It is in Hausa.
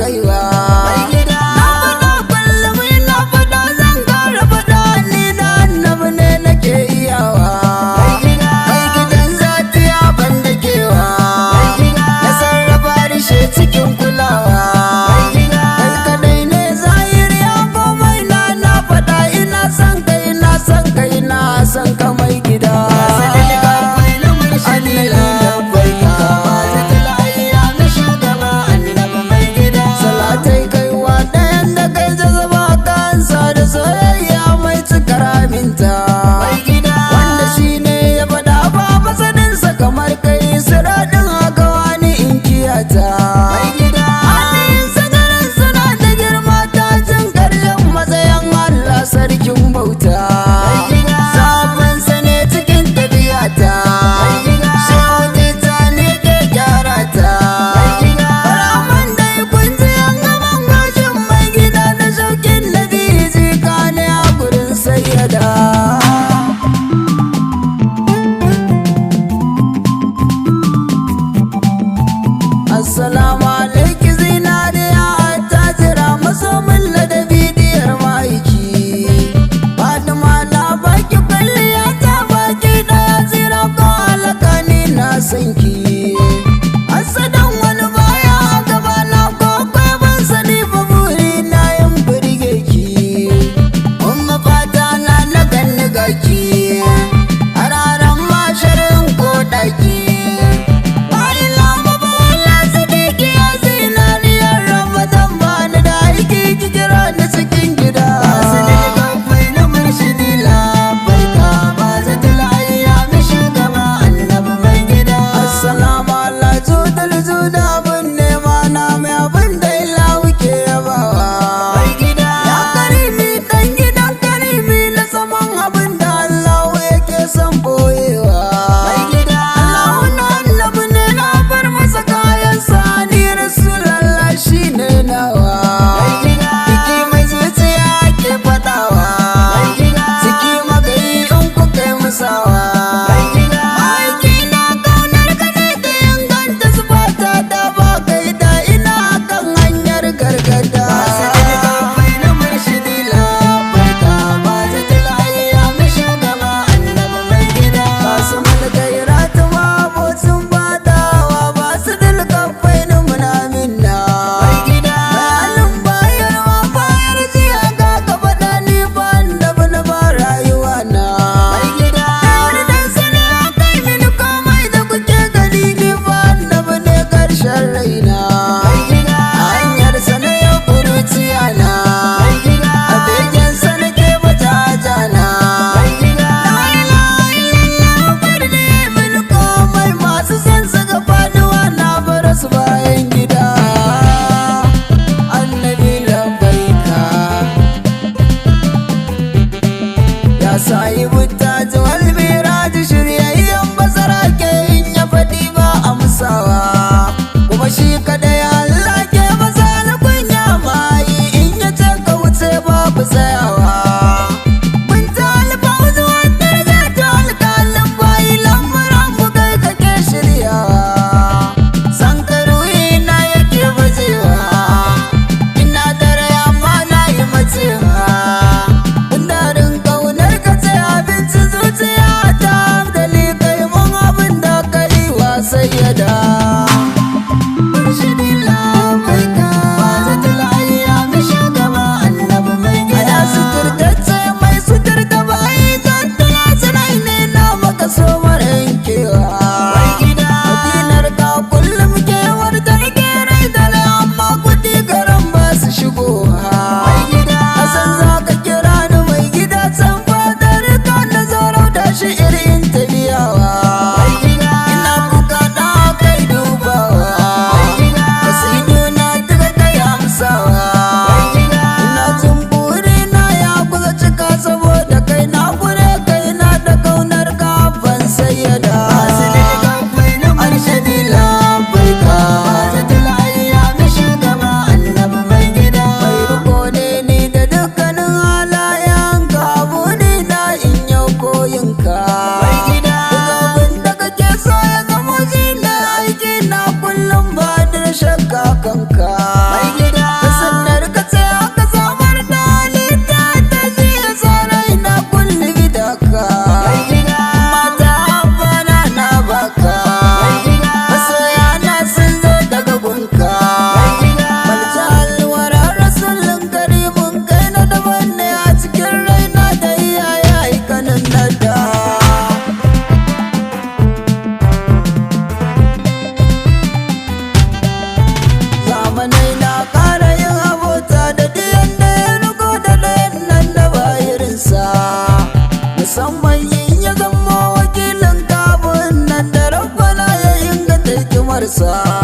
kaiwa. Na faɗa kullum ina faɗa zan ƙara faɗa ni da annabi ne nake iyawa. Mai gidan zatiya ban da kewa, na sarrafa rishe cikin kulawa. Kai kadai ne zahiri ya komai na faɗa ina son kai na son kai na son ka mai gida. Salatai kaiwa ɗayan da kai jazaba kansa da soyayya mai cikar aminta. Wanda shi ne ya faɗa ba masaninsa kamar kai siraɗin haka wani in kiyata. Hannun sagarin suna da girma ta jin ƙarshen matsayin Allah sarkin bauta. Sabonsa ne cikin tafiyata, shawati ta ne ke gyara ta. Raman dai kun ji an gaban gashin mai gida da shaukin nabi jika ne a gurin sayyada. Assalamu alaiki zinariya ta jira masomin ladabi diyar ma'aiki. Fatima na baki kwalliya ta baki daya zira ko alaka ni na san ki. Hasadan wani baya gaba na ko kwai ban sani ba buri na yin burge ki. Umma fata na ganni gaki, hararen masharin ko daki. al'ummarsa